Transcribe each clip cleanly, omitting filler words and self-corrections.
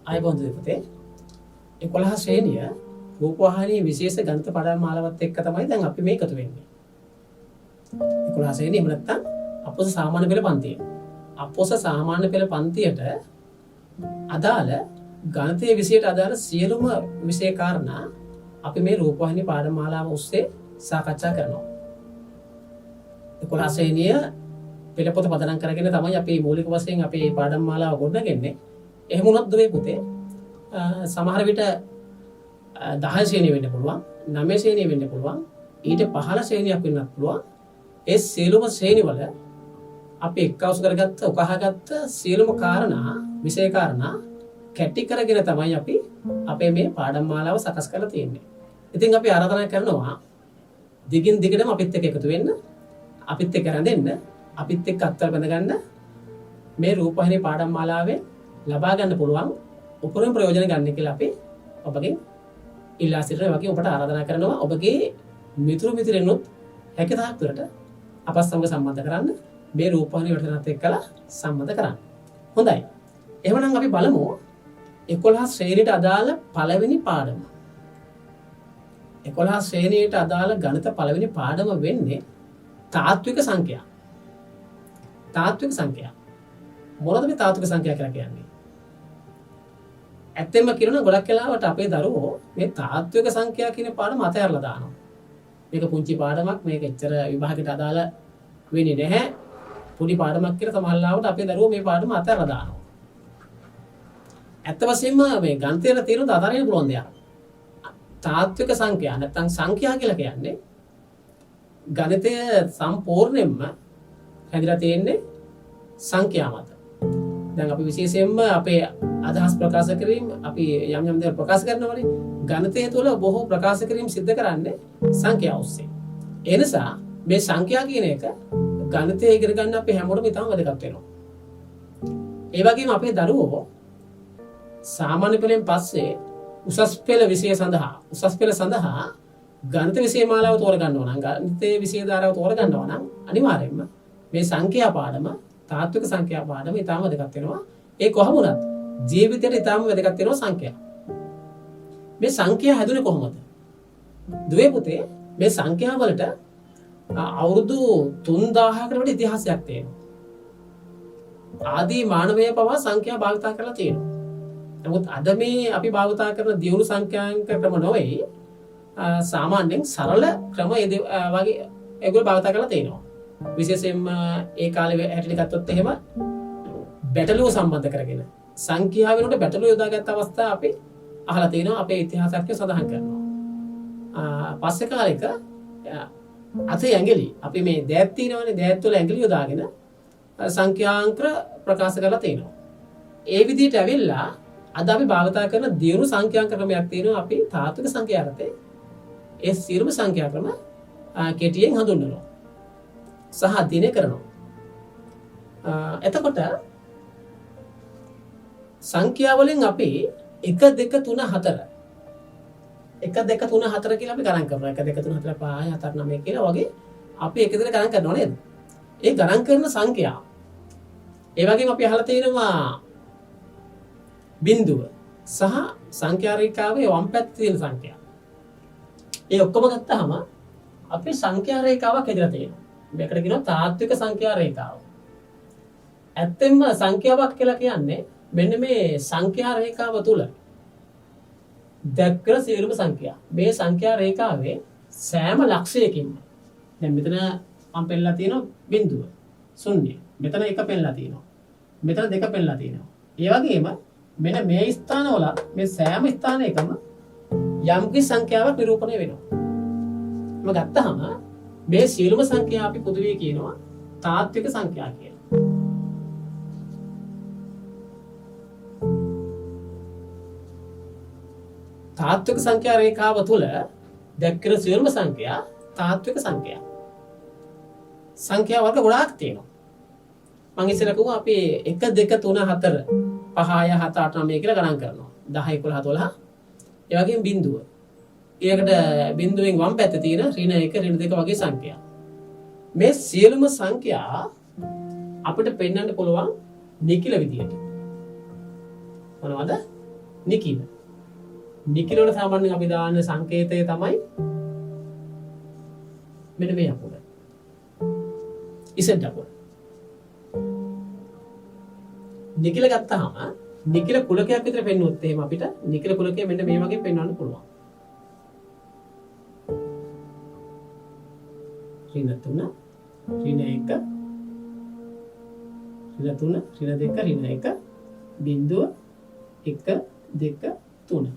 ආයුබෝවන් පුතේ 11 ශ්‍රේණිය රූපවාහිනී විශේෂ ගණිත පාඩම් මාලාවත් එක්ක තමයි දැන් අපි මේ එකතු වෙන්නේ. 11 ශ්‍රේණිය එහෙම නැත්නම් අපොස සාමාන්‍ය පෙළ පන්තිය. අපොස සාමාන්‍ය පෙළ පන්තියට අදාළ ගණිතයේ විෂයට අදාළ සියලුම විෂය කාරණා අපි මේ රූපවාහිනී පාඩම් මාලාව ඔස්සේ සාකච්ඡා කරනවා. 11 ශ්‍රේණිය පෙළ පොත පදනම් කරගෙන තමයි අපි මූලික වශයෙන් අපේ පාඩම් මාලාව ගොඩනගන්නේ. එහෙම වුණත් දුවේ පුතේ සමහර විට 10 ශ්‍රේණිය වෙන්න පුළුවන් 9 ශ්‍රේණිය වෙන්න පුළුවන් ඊට 15 ශ්‍රේණියක් වෙන්නත් පුළුවන් ඒ සියලුම ශ්‍රේණිවල අපි එක්කවසු කරගත්ත උකහාගත්ත සියලුම කාරණා විෂය කාරණා කැටි කරගෙන තමයි අපි අපේ මේ පාඩම් මාලාව සකස් කරලා තියෙන්නේ. ඉතින් අපි ආරාධනා කරනවා දිගින් දිගටම අපිත් එක්ක එකතු වෙන්න අපිත් එක්ක රැඳෙන්න අපිත් එක්ක අත්වල බඳ ගන්න මේ රූපවාහිනී පාඩම් මාලාවේ ලබා ගන්න පුළුවන් උපරිම ප්‍රයෝජන ගන්න කියලා අපි ඔබගෙන් ඉල්ලා සිටිනවා. වගේ ඔබට ආරාධනා කරනවා ඔබගේ මිතුරු මිතුරියනුත් හැකියතාක් දුරට අපත් සමග සම්බන්ධ කරන්න මේ රූපවාහිනී වැඩසටහනත් එක්කලා සම්බන්ධ කරන්න. හොඳයි. එහෙනම් අපි බලමු 11 ශ්‍රේණියට අදාළ පළවෙනි පාඩම. 11 ශ්‍රේණියට අදාළ ගණිත පළවෙනි පාඩම වෙන්නේ තාත්වික සංඛ්‍යා. තාත්වික සංඛ්‍යා. මොනවද මේ තාත්වික සංඛ්‍යා කියලා කියන්නේ? ඇත්තෙන්ම කියනවා ගොඩක් වෙලාවට අපේ දරුවෝ මේ තාත්වික සංඛ්‍යා කියන පාඩම අතහැරලා දානවා. මේක පුංචි පාඩමක් මේක එච්චර විභාගයට අදාළ වෙන්නේ නැහැ. පොඩි පාඩමක් කියලා සමහරවිට අපේ දරුවෝ මේ පාඩම අතහැරලා දානවා. ඇත්ත වශයෙන්ම මේ ගණිතයේ තියෙන අතරින් පුළුවන් දෙයක්. තාත්වික සංඛ්‍යා නැත්නම් සංඛ්‍යා කියලා කියන්නේ ගණිතය සම්පූර්ණයෙන්ම හැදිලා තියෙන්නේ සංඛ්‍යා මත. දැන් අපි විශේෂයෙන්ම අපේ අදහස් ප්‍රකාශ කිරීම අපි යම් යම් දේවල් ප්‍රකාශ කරනවානේ ගණිතය තුළ බොහෝ ප්‍රකාශ කිරීම සිද්ධ කරන්නේ සංඛ්‍යා ඔස්සේ. ඒ නිසා මේ සංඛ්‍යා කියන එක ගණිතය ඉගෙන ගන්න අපි හැමෝටම ඉතාම වැදගත් වෙනවා. ඒ වගේම අපේ දරුවෝ සාමාන්‍ය පෙළෙන් පස්සේ උසස් පෙළ විෂය සඳහා ගණිත විෂය මාලාව තෝරගන්නවා නම් ගණිතයේ විෂය ධාරාව තෝරගන්නවා නම් අනිවාර්යයෙන්ම මේ සංඛ්‍යා පාඩම තාත්වික සංඛ්‍යා පාඩම ඉතාම වැදගත් වෙනවා. ඒ කොහොම වුණත් ජීවිතයට ඉතාම වැදගත් වෙනවා සංඛ්‍යා. මේ සංඛ්‍යා හැදුනේ කොහොමද? දුවේ පුතේ මේ සංඛ්‍යා වලට අවුරුදු 3000කට වඩා ඉතිහාසයක් තියෙනවා. ආදී මානවය පවා සංඛ්‍යා භාවිත කරලා තියෙනවා. නමුත් අද මේ අපි භාවිත කරන දියුණු සංඛ්‍යාංක ක්‍රම නොවේ සාමාන්‍යයෙන් සරල ක්‍රම වගේ ඒගොල්ලෝ භාවිත කරලා තියෙනවා. විශේෂයෙන්ම ඒ කාලේ හැටියට ගත්තොත් එහෙම බැටළුව සම්බන්ධ කරගෙන සංඛ්‍යා වෙනුවට බැටළුව යොදාගත් අවස්ථා අපි අහලා තියෙනවා. අපේ ඉතිහාසඥයෝ සඳහන් කරනවා. පස්සේ කාලෙක අතේ ඇඟිලි අපි මේ දෑත් තියෙනවානේ දෑත් වල ඇඟිලි යොදාගෙන සංඛ්‍යාංක ප්‍රකාශ කරලා තියෙනවා. ඒ විදිහට ඇවිල්ලා අද අපි භාවිත කරන දියුණු සංඛ්‍යාංක ක්‍රමයක් තියෙනවා අපි තාත්වික සංඛ්‍යා යටතේ. ඒ සියලුම සංඛ්‍යා ක්‍රම කෙටියෙන් හඳුන්වනවා. සහ අධ්‍යයනය කරනවා. එතකොට සංඛ්‍යා වලින් අපි 1 2 3 4 1 2 3 4 කියලා අපි ගණන් කරනවා. 1 2 3 4 5 6 7 8 9 කියලා වගේ අපි එක දිගට ගණන් කරනවා නේද? ඒ ගණන් කරන සංඛ්‍යා. ඒ වගේම අපි අහලා තියෙනවා බිඳුව සහ සංඛ්‍යා රේඛාවේ වම් පැත්තේ තියෙන සංඛ්‍යා. ඒ ඔක්කොම ගත්තාම අපි සංඛ්‍යා රේඛාවක් හැදලා තියෙනවා. මේකට කියනවා තාත්වික සංඛ්‍යා රේඛාව. ඇත්තෙන්ම සංඛ්‍යාවක් කියලා කියන්නේ මෙන්න මේ සංඛ්‍යා රේඛාව තුල දැක්කර සියලුම සංඛ්‍යා. මේ සංඛ්‍යා රේඛාවේ සෑම ලක්ෂයකින්ම දැන් මෙතන මම පෙන්නලා තියෙනවා බිඳුව ශුන්‍ය. මෙතන 1 පෙන්නලා තියෙනවා. මෙතන 2 පෙන්නලා තියෙනවා. ඒ වගේම මෙන්න මේ ස්ථානවල මේ සෑම ස්ථානයකම යම්කිසි සංඛ්‍යාවක් නිරූපණය වෙනවා. මම ගත්තාම මේ සියලුම සංඛ්‍යා අපි පොදුවේ කියනවා තාත්වික සංඛ්‍යා කියලා. තාත්වික සංඛ්‍යා රේඛාව තුල දැක්කර සියලුම සංඛ්‍යා තාත්වික සංඛ්‍යා. සංඛ්‍යා වර්ග ගොඩාක් තියෙනවා. මම ඉස්සෙල්ලා කිව්වා අපි 1 2 3 4 5 6 7 8 9 කියලා ගණන් කරනවා. 10 11 12. ඒ වගේම බිඳුව. ඊයකට බිඳුවෙන් වම් පැත්තේ තියෙන ඍණ 1 ඍණ 2 වගේ සංඛ්‍යා. මේ සියලුම සංඛ්‍යා අපිට පෙන්වන්න පුළුවන් නිකිල විදියට. මොනවද? නිකිල. නිකිල වල සාමාන්‍යයෙන් අපි දාන සංකේතය තමයි මෙන්න මේ අකුර. ඉසෙන්ට අකුර. නිකිල ගත්තාම නිකිල කුලකයක් විතර පෙන්වුවොත් එහෙම අපිට නිකිල කුලකය මෙන්න මේ වගේ පෙන්වන්න පුළුවන්. ඍණ 3 ඍණ 1 ඍණ 3 ඍණ 2 ඍණ 1 බිංදුව 1 2 3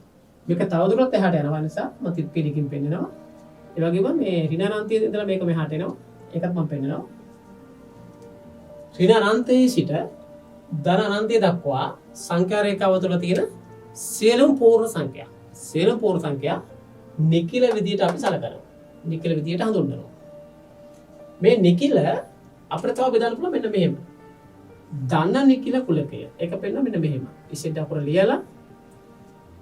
මේක තවදුරටත් එහාට යනවා නිසා මම පිළිකින් පෙන්නනවා. ඒ වගේම මේ ඍණ අනන්තයේ ඉඳලා මේක මෙහාට එනවා. ඒකත් මම පෙන්නනවා. ඍණ අනන්තයේ සිට ධන අනන්තය දක්වා සංඛ්‍යා රේඛාව තුළ තියෙන සියලුම පූර්ණ සංඛ්‍යා. සියලුම පූර්ණ සංඛ්‍යා නිකිල විදියට අපි සලකනවා. නිකිල විදියට හඳුන්වනවා. මේ නිකිල අපිට තව බෙදන්න පුළුවන් මෙන්න මෙහෙම. ධන නිකිල කුලකය. ඒක පෙන්නන මෙන්න මෙහෙම. ඉස්සෙල්ලා අපර ලියලා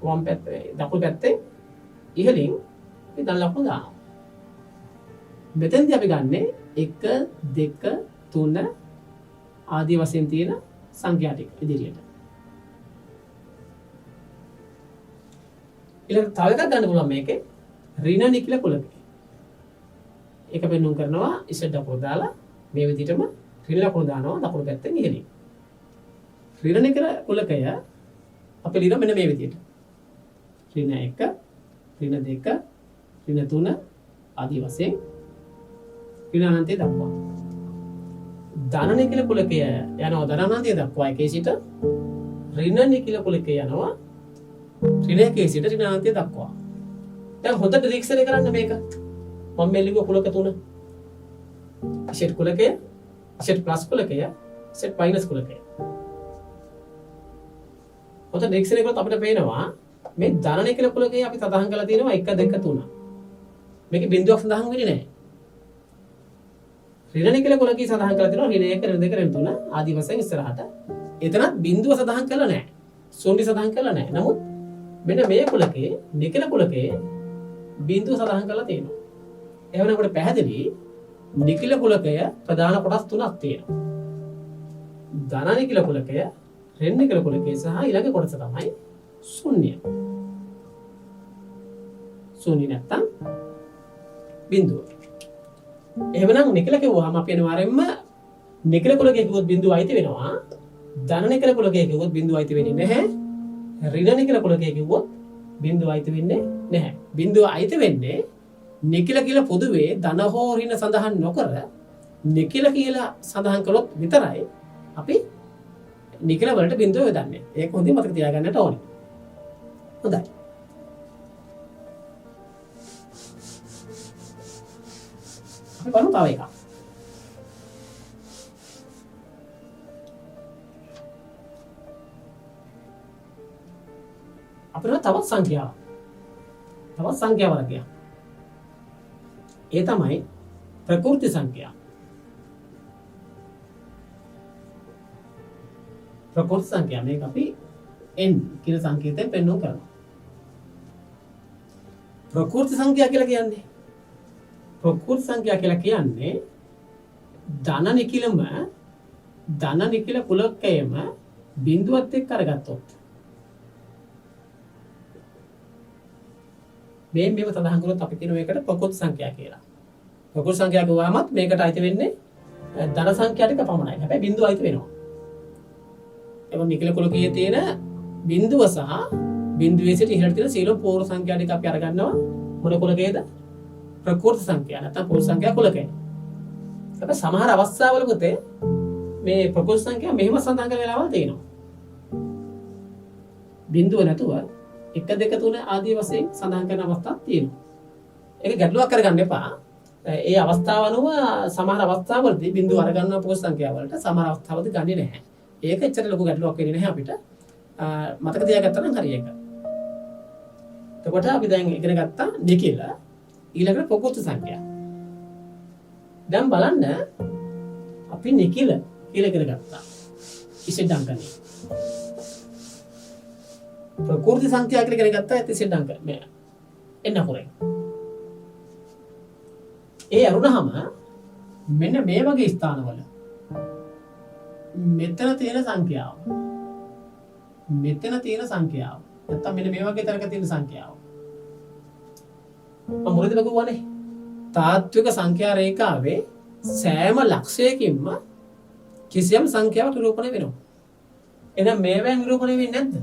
වම් පැත්තේ දකුණු පැත්තේ ඉහළින් මේ ධන ලකුණු දානවා. මෙතෙන්දී අපි ගන්නෙ 1 2 3 ආදී වශයෙන් තියෙන සංඛ්‍යා ටික ඉදිරියට. ඊළඟ තව එකක් ගන්න පුළුවන් මේකේ ඍණ නිකිල කුලකය. ඒක පෙන්වුම් කරනවා ඉස්සෙල්ලා දකුණු දාලා මේ විදිහටම ඍණ ලකුණු දානවා දකුණු පැත්තෙන් ඉහළින්. ඍණ නිකිල කුලකය අපි ලියන මෙන්න මේ විදිහට. ඍණ 1 ඍණ 2 ඍණ 3 ආදී වශයෙන් ඍණ අනන්තය දක්වා. ධන නිකිල කුලකය යනවා ධන අනන්තය දක්වා එකේ සිට ඍණ නිකිල කුලකය යනවා ඍණ එකේ සිට ඍණ අනන්තය දක්වා. දැන් හොඳට නිරීක්ෂණය කරන්න මේක. මම මේ ලිව්ව කුලක තුන. ඉසෙට් කුලකය, ඉසෙට් ප්ලස් කුලකය, ඉසෙට් මයිනස් කුලකය. හොඳට නිරීක්ෂණය කරොත් අපිට පේනවා මේ ධන නිකිල කුලකය අපි සඳහන් කරලා තියෙනවා 1 2 3. මේකේ බිංදුවක් සඳහන් වෙන්නේ නැහැ. ඍණ නිකිල කුලකී සඳහන් කරලා තියෙනවා ඍණ 1 ඍණ 2 ඍණ 3 ආදී වශයෙන් ඉස්සරහට. එතනත් බිංදුව සඳහන් කරලා නැහැ. ශුන්‍ය සඳහන් කරලා නැහැ. නමුත් මෙන්න මේ කුලකේ නිකිල කුලකේ බිංදුව සඳහන් කරලා තියෙනවා. එහෙනම් අපිට පැහැදිලි නිකිල කුලකය ප්‍රධාන කොටස් තුනක් තියෙනවා. ධන නිකිල කුලකය, ඍණ නිකිල කුලකය සහ ඊළඟ කොටස තමයි ශුන්‍ය. ශුන්‍ය නැත්තම් බිංදුව. එහෙමනම් නිකිල කිව්වහම අපි අනිවාර්යයෙන්ම නිකිල කුලකයේ කිව්වොත් බිංදුව අයිති වෙනවා. ධන නිකිල කුලකයේ කිව්වොත් බිංදුව අයිති වෙන්නේ නැහැ. ඍණ නිකිල කුලකයේ කිව්වොත් බිංදුව අයිති වෙන්නේ නැහැ. බිංදුව අයිති වෙන්නේ නිකිල කියලා පොදුවේ ධන හෝ ඍණ සඳහන් නොකර නිකිල කියලා සඳහන් කළොත් විතරයි අපි නිකිල වලට බිංදුව යොදන්නේ. ඒක හොඳින් මතක තියාගන්නට ඕනේ. හොඳයි. අපි බලමු තව එකක්. අපිට තවත් සංඛ්‍යා වර්ගයක්. ඒ තමයි ප්‍රකෘති සංඛ්‍යා. ප්‍රකෘති සංඛ්‍යා මේක අපි n කියන සංකේතයෙන් පෙන්වන්න කරනවා. ප්‍රකෘති සංඛ්‍යා කියලා කියන්නේ ප්‍රකෘති සංඛ්‍යා කියලා කියන්නේ ධන නිකිල කුලකයම බිංදුවත් එක්ක අරගත්තොත් මේව සඳහන් කරොත් අපි කියන මේකට ප්‍රකෘති සංඛ්‍යා කියලා. ප්‍රකෘති සංඛ්‍යා ගුවාමත් මේකට අයිති වෙන්නේ ධන සංඛ්‍යා ටික පමණයි. හැබැයි බිංදුව අයිති වෙනවා. එවන නිකිල කුලකයේ තියෙන බිංදුව සහ බිංදුවේ සිට ඉහළට තියෙන සියලු පූර්ණ සංඛ්‍යා ටික අපි අරගන්නවා. මොන කුලකයේද? ප්‍රකෘති සංඛ්‍යා නැත්නම් පූර්ණ සංඛ්‍යා කුලකය. හැබැයි සමහර අවස්ථාවල පුතේ මේ ප්‍රකෘති සංඛ්‍යා මෙහෙම සඳහන් කරන වෙලාවල් තියෙනවා. බිංදුව නැතුව 1 2 3 ආදී වශයෙන් සඳහන් කරන අවස්ථාවක් තියෙනවා. ඒක ගැටලුවක් කරගන්න එපා. ඒ අවස්ථාව අනුව සමහර අවස්ථාවලදී බිංදුව අරගන්න පොස් සංඛ්‍යාවලට සමහර අවස්ථාවලදී ගන්නේ නැහැ. ඒක එච්චර ලොකු ගැටලුවක් වෙන්නේ නැහැ අපිට. මතක තියාගත්තා නම් හරි ඒක. එතකොට අපි දැන් ඉගෙන ගත්තා නිකිල ඊළඟට ප්‍රකෘති සංඛ්‍යා. දැන් බලන්න අපි නිකිල කියලා ඉගෙන ගත්තා. ඉස්සෙන් අංකනේ. ප්‍රකෘති සංඛ්‍යා කියලා ඉගෙන ගත්තා ඉතින් අංක මේ එන්න හොරෙන්. ඒ අරුණහම මෙන්න මේ වගේ ස්ථානවල මෙතන තියෙන සංඛ්‍යාව නැත්තම් මෙන්න මේ වගේ තරක තියෙන සංඛ්‍යාව. මම මුලදී බගුවනේ තාත්වික සංඛ්‍යා රේඛාවේ සෑම ලක්ෂයකින්ම කිසියම් සංඛ්‍යාවක් නිරූපණය වෙනවා. එහෙනම් මේවෙන් නිරූපණය වෙන්නේ නැද්ද?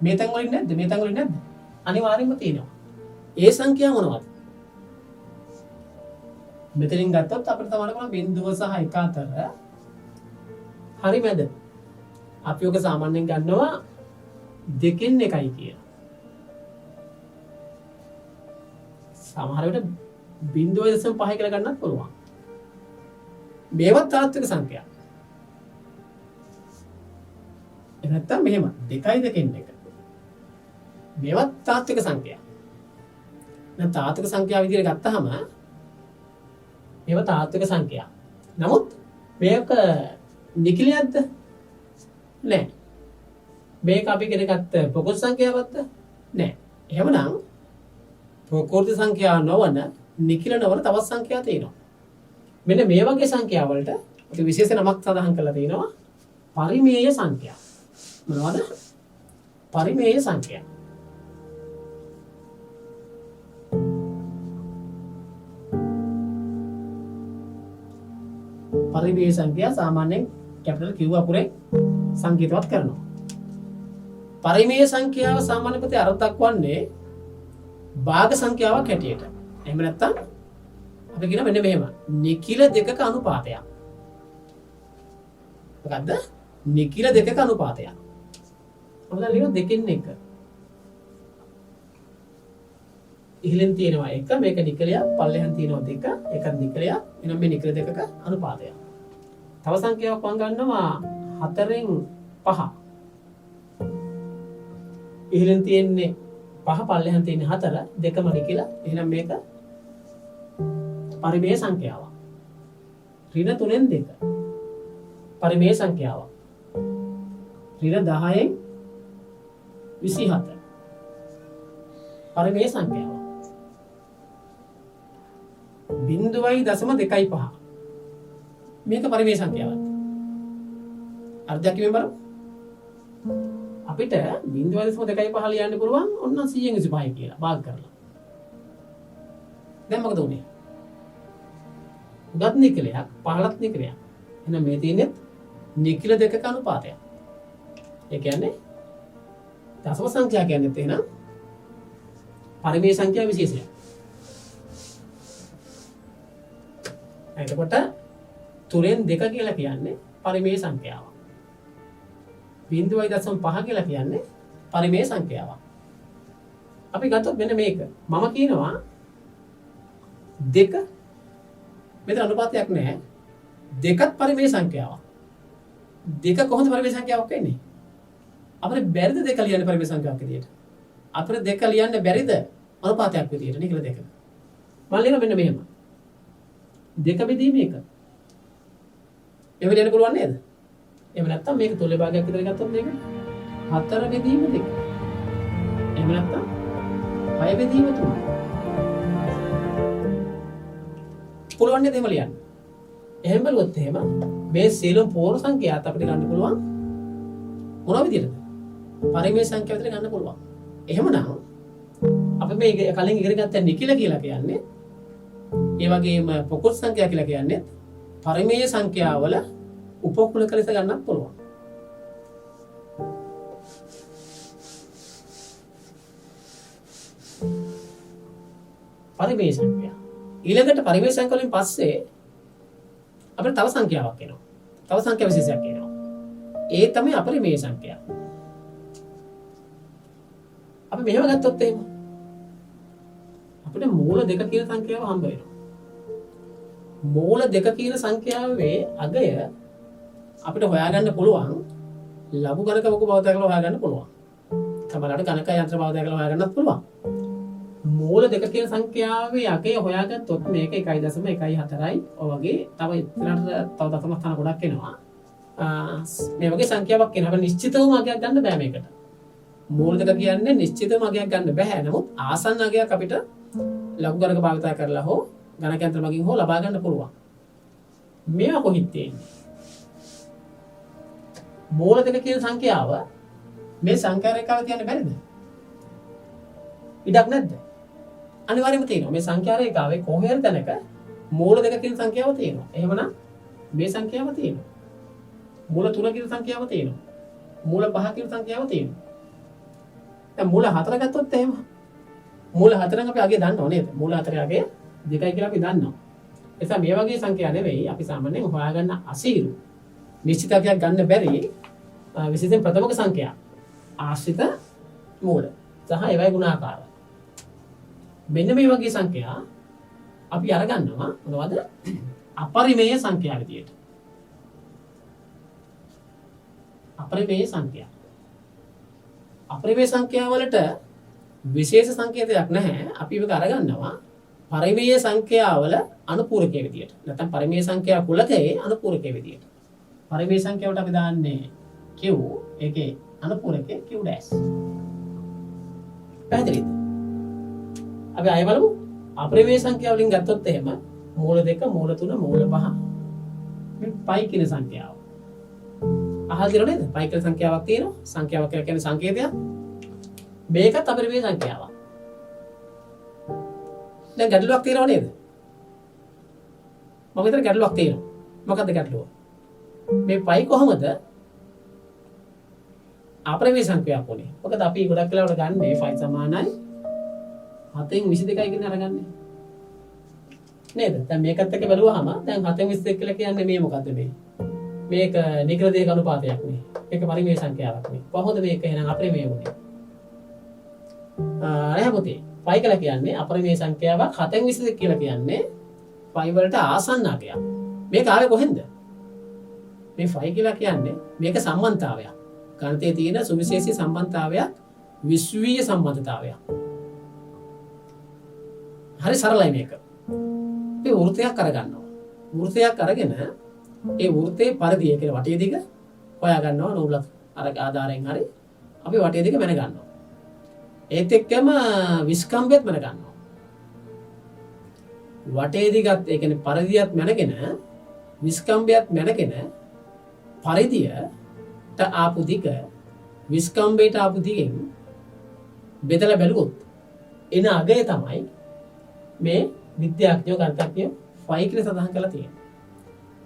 මේ තැන් වලින් නැද්ද? මේ තැන් වලින් නැද්ද? අනිවාර්යෙන්ම තියෙනවා. ඒ සංඛ්‍යාව මොනවද? මෙතනින් ගත්තොත් අපිට තමයි කොහොම බිංදුව සහ 1 අතර හරි මැද. අපි ඔක සාමාන්‍යයෙන් ගන්නවා 2කින් 1යි කියලා. සමහර වෙලට 0.5 කියලා ගන්නත් පුළුවන්. මේවත් තාත්වික සංඛ්‍යා. නැත්තම් මෙහෙම 2යි 2කින් 1. මේවත් තාත්වික සංඛ්‍යා. දැන් තාත්වික සංඛ්‍යා විදිහට ගත්තාම මේව තාත්වික සංඛ්‍යා. නමුත් මේක නිකිලියක්ද? නෑ. මේක අපි ඉගෙන ගත්ත ප්‍රකෘති සංඛ්‍යාවක්ද? නෑ. එහෙමනම් ප්‍රකෘති සංඛ්‍යා නොවන නිකිල නොවන තවත් සංඛ්‍යා තියෙනවා. මෙන්න මේ වගේ සංඛ්‍යා වලට අපි විශේෂ නමක් සඳහන් කරලා තියෙනවා පරිමේය සංඛ්‍යා. මොනවද? පරිමේය සංඛ්‍යා. පරිමේය සංඛ්‍යා සාමාන්‍යයෙන් කැපිටල් Q අකුරෙන් සංකේතවත් කරනවා. පරිමේය සංඛ්‍යාව සාමාන්‍ය පොතේ අර්ථ දක්වන්නේ භාග සංඛ්‍යාවක් හැටියට. එහෙම නැත්නම් අපි කියන මෙන්න මෙහෙම නිකිල දෙකක අනුපාතයක්. මොකද්ද? නිකිල දෙකක අනුපාතයක්. මොකද ලියන දෙකෙන් එක. ඉහළින් තියෙනවා 1 මේක නිකලයක් පල්ලෙහාන් තියෙනවා 2 ඒකත් නිකලයක් එනම් මේ නිකල දෙකක අනුපාතයක්. තව සංඛ්‍යාවක් වං ගන්නවා 4න් 5. ඉහළින් තියෙන්නේ 5 පල්ලෙහාන් තියෙන්නේ 4 දෙකම නිකල එහෙනම් මේක පරිමේය සංඛ්‍යාවක්. ඍණ 3න් 2 පරිමේය සංඛ්‍යාවක්. ඍණ 10න් 27 පරිමේය සංඛ්‍යාවක්. 0.25 මේක පරිමේය සංඛ්‍යාවක්. අර්ධයක් කිව්වෙම බලමු. අපිට 0.25 ලියන්න පුළුවන් ඔන්න 100න් 25 කියලා භාග කරලා. දැන් මොකද උනේ? ගත් නිකලයක් 15ත් නිකලයක්. එහෙනම් මේ තියෙන්නේ නිකල දෙකක අනුපාතයක්. ඒ කියන්නේ දශම සංඛ්‍යා කියන්නේ එහෙනම් පරිමේය සංඛ්‍යා විශේෂයක්. එතකොට 3න් 2 කියලා කියන්නේ පරිමේය සංඛ්‍යාවක්. 0.5 කියලා කියන්නේ පරිමේය සංඛ්‍යාවක්. අපි ගත්තොත් මෙන්න මේක. මම කියනවා 2 මෙතන අනුපාතයක් නැහැ. 2ත් පරිමේය සංඛ්‍යාවක්. 2 කොහොමද පරිමේය සංඛ්‍යාවක් වෙන්නේ? අපිට බැරිද 2 ලියන්න පරිමේය සංඛ්‍යාවක් විදියට? අපිට 2 ලියන්න බැරිද අනුපාතයක් විදියට? නිකල 2. මම ලියන මෙන්න මෙහෙම. 2 බෙදීම 1. එහෙම ලියන්න පුළුවන් නේද? එහෙම නැත්නම් මේක තුලේ භාගයක් විතර ගත්තොත් මේක 4 බෙදීම 2. එහෙම නැත්නම් 6 බෙදීම 3. පුළුවන් නේද එහෙම ලියන්න? එහෙම බලුවොත් එහෙම මේ සියලුම පූර්ණ සංඛ්‍යාත් අපිට ගන්න පුළුවන් මොන විදිහටද? පරිමේය සංඛ්‍යා විතර ගන්න පුළුවන්. එහෙමනම් අපි මේ කලින් ඉගෙන ගත්ත නිකිල කියලා කියන්නේ ඒ වගේම ප්‍රකෘති සංඛ්‍යා කියලා කියන්නේ පරිමේය සංඛ්‍යාවල උපකුලක ලෙස ගන්නත් පුළුවන්. පරිමේය සංඛ්‍යා. ඊළඟට පරිමේය සංඛ්‍යා වලින් පස්සේ අපිට තව සංඛ්‍යාවක් එනවා. තව සංඛ්‍යා විශේෂයක් එනවා. ඒ තමයි අපරිමේය සංඛ්‍යා. අපි මෙහෙම ගත්තොත් එහෙම අපිට මූල 2 කියන සංඛ්‍යාව හම්බ වෙනවා. මූල 2 කියන සංඛ්‍යාවේ අගය අපිට හොයාගන්න පුළුවන් ලඝු ගණක වක බව දැකලා හොයාගන්න පුළුවන්. සමහරවිට ගණක යන්ත්‍ර බව දැකලා හොයාගන්නත් පුළුවන්. මූල 2 කියන සංඛ්‍යාවේ අගය හොයාගත්තොත් මේක 1.14යි. ඔය වගේ තව ඉස්සරහට තව දශම ස්ථාන ගොඩක් එනවා. මේ වගේ සංඛ්‍යාවක් එනවා. අපිට නිශ්චිතවම අගයක් ගන්න බෑ මේකට. මූල 2 කියන්නේ නිශ්චිතවම අගයක් ගන්න බෑ. නමුත් ආසන්න අගයක් අපිට ලඝු ගණක භාවිත කරලා හෝ ගණක යන්ත්‍ර මගින් හෝ ලබා ගන්න පුළුවන්. මේවා කොහොමද තියෙන්නේ? මූල 2 කියන සංඛ්‍යාව මේ සංඛ්‍යා රේඛාව තියන්න බැරිද? ඉඩක් නැද්ද? අනිවාර්යයෙන්ම තියෙනවා. මේ සංඛ්‍යා රේඛාවේ කොහේ හරි තැනක මූල 2 කියන සංඛ්‍යාව තියෙනවා. එහෙමනම් මේ සංඛ්‍යාව තියෙනවා. මූල 3 කියන සංඛ්‍යාව තියෙනවා. මූල 5 කියන සංඛ්‍යාව තියෙනවා. දැන් මූල 4 ගත්තොත් එහෙම මූල 4න් අපි අගේ දන්නව නේද? මූල 4 අගේ 2යි කියලා අපි දන්නවා. ඒ නිසා මේ වගේ සංඛ්‍යා නෙවෙයි අපි සාමාන්‍යයෙන් හොයාගන්න අසීරු. නිශ්චිතයක් ගන්න බැරි විශේෂයෙන් ප්‍රථමක සංඛ්‍යා. ආශ්‍රිත මූල සහ ඒවයි ගුණාකාර. මෙන්න මේ වගේ සංඛ්‍යා අපි අරගන්නවා මොනවද? අපරිමේය සංඛ්‍යා විදියට. අපරිමේය සංඛ්‍යා. අපරිමේය සංඛ්‍යා වලට විශේෂ සංකේතයක් නැහැ. අපි ඒක අරගන්නවා පරිමේය සංඛ්‍යාවල අනුපූරකයේ විදියට. නැත්නම් පරිමේය සංඛ්‍යා කුලකයේ අනුපූරකයේ විදියට. පරිමේය සංඛ්‍යාවට අපි දාන්නේ q ඒකේ අනුපූරකයේ q dash. පැහැදිලිද? අපි ආයෙ බලමු. අපරිමේය සංඛ්‍යාව වලින් ගත්තොත් එහෙම මූල 2 මූල 3 මූල 5 මේ පයි කියන සංඛ්‍යාව. අහලා තියෙනව නේද? පයි කියන සංඛ්‍යාවක් තියෙනවා. සංඛ්‍යාවක් කියලා කියන්නේ සංකේතයක්. මේකත් අපරිමේය සංඛ්‍යාවක්. දැන් ගැටලුවක් තියෙනව නේද? මම හිතන ගැටලුවක් තියෙනවා. මොකක්ද ගැටලුව? මේ පයි කොහමද අපරිමේය සංඛ්‍යාවක් වුනේ? මොකද අපි ගොඩක් වෙලාවට ගන්නේ phi සමානයි 7න් 22යි කියන අරගන්නේ. නේද? දැන් මේකත් එක්ක බැලුවාම දැන් 7න් 22 කියලා කියන්නේ මේ මොකද්ද මේ? මේක නිග්‍රදේක අනුපාතයක් නේ. මේක පරිමේය සංඛ්‍යාවක් නේ. කොහොමද මේක එහෙනම් අපරිමේය වුනේ? නැහැ පුතේ. phi කියලා කියන්නේ අපරිමේය සංඛ්‍යාවක් 7න් 22 කියලා කියන්නේ phi වලට ආසන්න අගයක්. මේක ආවේ කොහෙන්ද? මේ phi කියලා කියන්නේ මේක සම්බන්ධතාවයක්. ගණිතයේ තියෙන සුවිශේෂී සම්බන්ධතාවයක් විශ්වීය සම්බන්ධතාවයක්. හරි සරලයි මේක. මේ වෘත්තයක් අරගන්නවා. වෘත්තයක් අරගෙන ඒ වෘත්තේ පරිධිය කියලා වටේ දිග හොයා ගන්නවා නූලක් අර ආධාරයෙන් හරි අපි වටේ දිග මැන ගන්නවා. ඒත් එක්කම විස්කම්භයත් මැන ගන්නවා. වටේ දිගත් ඒ කියන්නේ පරිධියත් මැනගෙන විස්කම්භයත් මැනගෙන පරිධියට ආපු දිග විස්කම්භයට ආපු දිගෙන් බෙදලා බැලුවොත් එන අගය තමයි මේ විද්‍යාඥයෝ ගණිතඥයෝ phi කියලා සඳහන් කරලා තියෙනවා.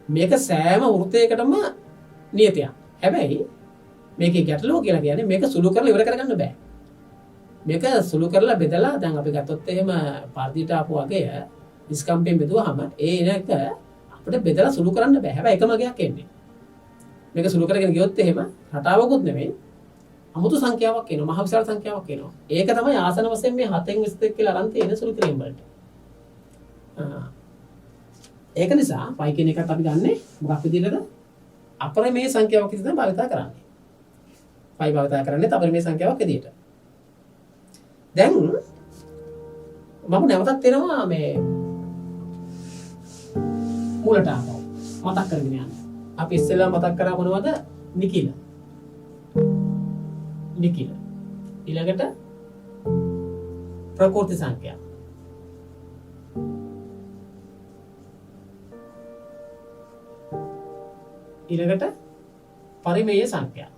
මේක සෑම වෘත්තයකටම නියතයක්. හැබැයි මේකේ ගැටලුව කියලා කියන්නේ මේක සුළු කරලා ඉවර කරගන්න බෑ. මේක සුළු කරලා බෙදලා දැන් අපි ගත්තොත් එහෙම පරිධියට ආපු අගය විස්කම්භයෙන් බෙදුවාම ඒ එන එක අපිට බෙදලා සුළු කරන්න බෑ. හැබැයි එකම අගයක් එන්නේ. මේක සුළු කරගෙන ගියොත් එහෙම රටාවකුත් නෙමෙයි අමුතු සංඛ්‍යාවක් එනවා. මහ විශාල සංඛ්‍යාවක් එනවා. ඒක තමයි ආසන වශයෙන් මේ 7න් 22 කියලා අරන් තියෙන සුළු කිරීම වලට. ඒක නිසා phi කියන එකත් අපි ගන්නෙ මොකක් විදිහටද? අපරිමේය සංඛ්‍යාවක් විදිහට භාවිත කරන්නේ. phi භාවිත කරන්නේ අපරිමේය සංඛ්‍යාවක් විදිහට. දැන් මම නැවතත් එනවා මේ මූලට ආපහු මතක් කරගෙන යන්න. අපි ඉස්සෙල්ලා මතක් කරා මොනවද? නිකිල. නිකිල. ඊළඟට ප්‍රකෘති සංඛ්‍යා. ඊළඟට පරිමේය සංඛ්‍යා.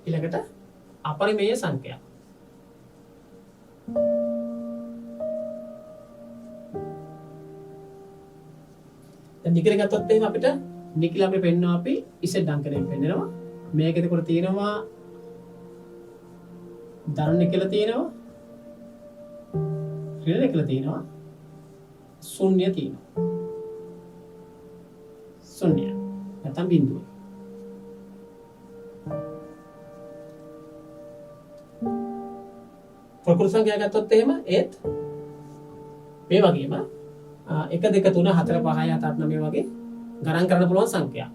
ඊළඟට අපරිමේය සංඛ්‍යා. දැන් නිකිල ගත්තොත් එහෙනම් අපිට නිකිල අපිට පෙන්වනවා අපි ඉසෙඩ් අංකයෙන් පෙන්නනවා. මේක එතකොට තියෙනවා ධන නිකිල තියෙනවා. ඍණ නිකිල තියෙනවා. ශුන්‍ය තියෙනවා. ශුන්‍ය නැත්නම් බිඳුව. ප්‍රකෘති සංඛ්‍යා ගත්තොත් එහෙම ඒත් මේ වගේම 1 2 3 4 5 6 7 8 9 වගේ ගණන් කරන්න පුළුවන් සංඛ්‍යා.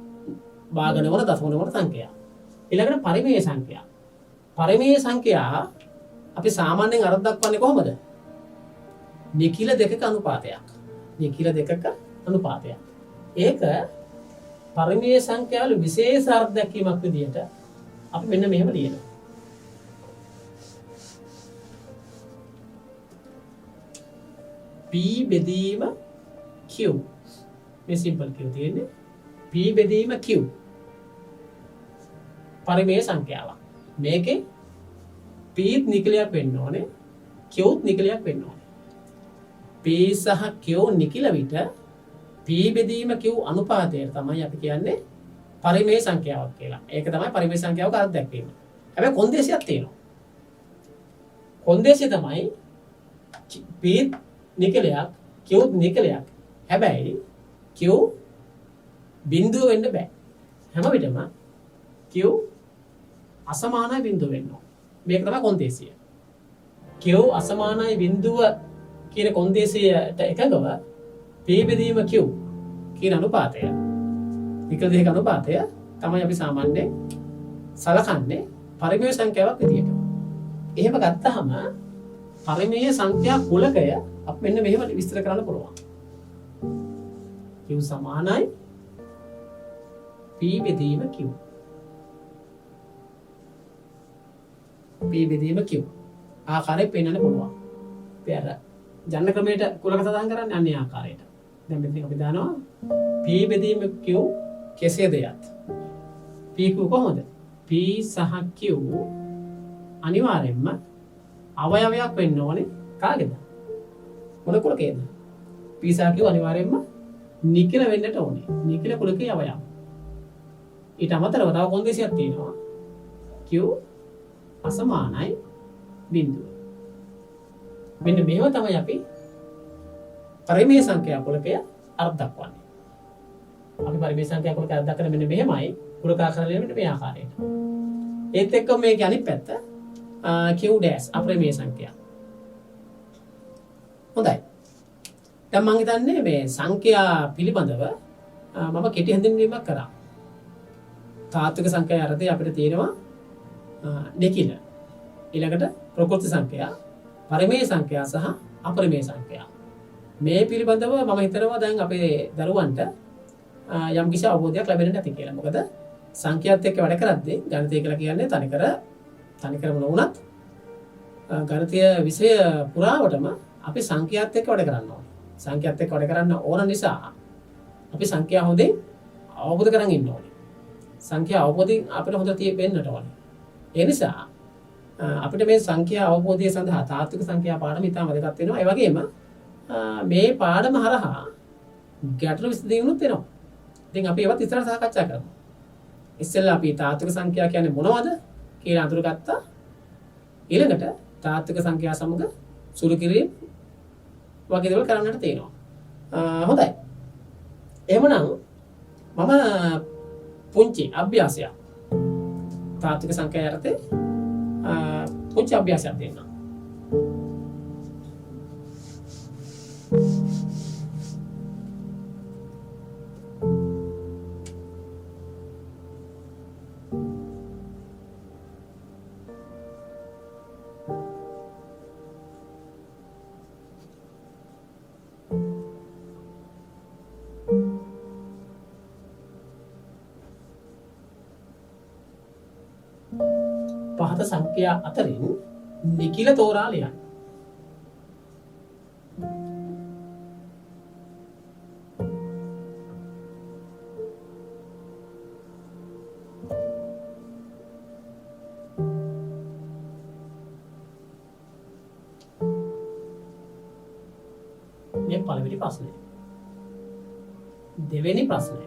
භාගන වල දශම වල සංඛ්‍යා. ඊළඟට පරිමේය සංඛ්‍යා. පරිමේය සංඛ්‍යා අපි සාමාන්‍යයෙන් අර්ථ දක්වන්නේ කොහොමද? නිකිල දෙකක අනුපාතයක්. නිකිල දෙකක අනුපාතයක්. ඒක පරිමේය සංඛ්‍යාවල විශේෂ අර්ථ දැක්වීමක් විදිහට අපි මෙන්න මෙහෙම ලියනවා. P බෙදීම Q. මේ සිම්පල් Q තියෙන්නේ. P බෙදීම Q. පරිමේය සංඛ්‍යාවක්. මේකේ පීත් නිකලයක් වෙන්න ඕනේ කියුත් නිකලයක් වෙන්න ඕනේ. පී සහ කියු නිකල විට පී බෙදීම කියු අනුපාතය තමයි අපි කියන්නේ පරිමේය සංඛ්‍යාවක් කියලා. ඒක තමයි පරිමේය සංඛ්‍යාවක අර්ථ දැක්වීම. හැබැයි කොන්දේසියක් තියෙනවා. කොන්දේසිය තමයි පීත් නිකලයක් කියුත් නිකලයක්. හැබැයි කියු බිඳුව වෙන්න බෑ. හැම විටම කියු අසමානයි බිඳුව වෙන්න ඕනේ. මේක තමයි කොන්දේසිය. කියු අසමානයි බිඳුව කියන කොන්දේසියට එකගව පී බෙදීම කියු කියන අනුපාතය නිකල දෙක අනුපාතය තමයි අපි සාමාන්‍යයෙන් සලකන්නේ පරිමේය සංඛ්‍යාවක් විදියට. එහෙම ගත්තාම පරිමේය සංඛ්‍යා කුලකය අපි මෙන්න මෙහෙම විස්තර කරන්න පුළුවන්. කියු සමානයි පී බෙදීම කියු. පී බෙදීම කියු ආකාරයෙන් පෙන්වන්න පුළුවන්. අපි අර ජන්න ක්‍රමයට කුලක සඳහන් කරන්නේ අන්නේ ආකාරයට. දැන් මෙතන අපි දානවා පී බෙදීම කියු කෙසේද යත්. පී කියු කොහොමද? පී සහ කියු අනිවාර්යෙන්ම අවයවයක් වෙන්න ඕනේ කාගේද? මොන කුලකේද? පී සහ කියු අනිවාර්යෙන්ම නිකිල වෙන්නට ඕනේ. නිකිල කුලකේ අවයව. ඊට අමතරව තව කොන්දේසියක් තියෙනවා. කියු අසමානයි බිඳුව. මෙන්න මේව තමයි අපි පරිමේය සංඛ්‍යා කුලකය අර්ථ දක්වන්නේ. අපි පරිමේය සංඛ්‍යා කුලකය අර්ථ දක්වන්නේ මෙන්න මෙහෙමයි. කුලකාකාරය මෙන්න මේ ආකාරයට. ඒත් එක්කම මේක අනිත් පැත්ත q dash අපරිමේය සංඛ්‍යා. හොඳයි. දැන් මම හිතන්නේ මේ සංඛ්‍යා පිළිබඳව මම කෙටි හඳුන්වීමක් කරා. තාත්වික සංඛ්‍යා අර්ථය අපිට තියෙනවා නිකිල. ඊළඟට ප්‍රකෘති සංඛ්‍යා, පරිමේය සංඛ්‍යා සහ අපරිමේය සංඛ්‍යා. මේ පිළිබඳව මම හිතනවා දැන් අපේ දරුවන්ට යම් කිසි අවබෝධයක් ලැබෙන්න ඇති කියලා. මොකද සංඛ්‍යාත් එක්ක වැඩ කරද්දී ගණිතය කියලා කියන්නේ තනිකරම නොවුනත් ගණිතය විෂය පුරාවටම අපි සංඛ්‍යාත් එක්ක වැඩ කරන්න ඕනේ. සංඛ්‍යාත් එක්ක වැඩ කරන්න ඕන නිසා අපි සංඛ්‍යා හොඳින් අවබෝධ කරගෙන ඉන්න ඕනේ. සංඛ්‍යා අවබෝධයෙන් අපිට හොඳට තියෙන්නට ඕනේ. ඒ නිසා අපිට මේ සංඛ්‍යා අවබෝධය සඳහා තාත්වික සංඛ්‍යා පාඩම ඉතාම වැදගත් වෙනවා. ඒ වගේම මේ පාඩම හරහා ගැටළු විසඳීමුත් වෙනවා. ඉතින් අපි ඒවත් ඉස්සරහ සාකච්ඡා කරමු. ඉස්සෙල්ලා අපි තාත්වික සංඛ්‍යා කියන්නේ මොනවද කියලා අඳුරගත්තා. ඊළඟට තාත්වික සංඛ්‍යා සමග සුළු කිරීම වගේ දේවල් කරන්නට තියෙනවා. හොඳයි. එහෙමනම් මම පුංචි අභ්‍යාසයක් තාත්වික සංඛ්‍යා යටතේ පුංචි අභ්‍යාසයක් දෙන්නම්. පහත සංඛ්‍යා අතරින් නිකිල තෝරා ලියන්න. මේ පළවෙනි ප්‍රශ්නය. දෙවෙනි ප්‍රශ්නය.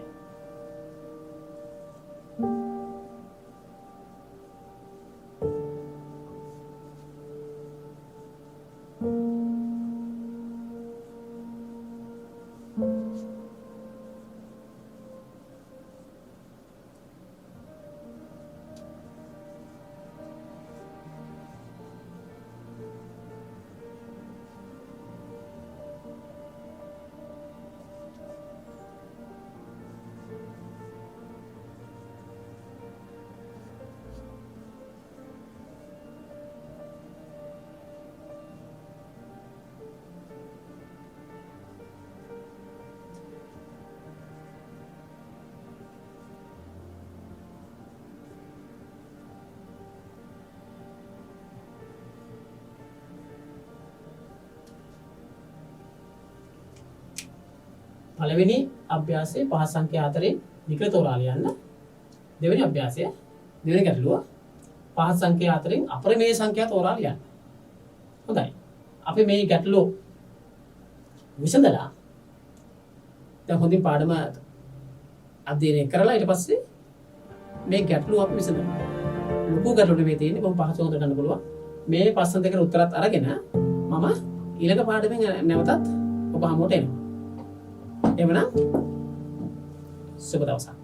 පළවෙනි අභ්‍යාසයේ පහ සංඛ්‍යා අතරින් නිකල තෝරා ලියන්න. දෙවෙනි අභ්‍යාසය දෙවෙනි ගැටලුව පහත් සංඛ්‍යා අතරින් අප්‍රමේය සංඛ්‍යා තෝරා ලියන්න. හොඳයි. අපි මේ ගැටලු විසඳලා දැන් හොඳින් පාඩම අධ්‍යයනය කරලා ඊට පස්සේ මේ ගැටලුව අපි විසඳනවා. ලොකු ගැටලු නෙමෙයි තියෙන්නේ බොහොම පහසුව හොඳට ගන්න පුළුවන්. මේ ප්‍රශ්න දෙකට උත්තරත් අරගෙන මම ඊළඟ පාඩමෙන් නැවතත් ඔබ හමුවට එනවා. එවනම් සුබ දවසක්.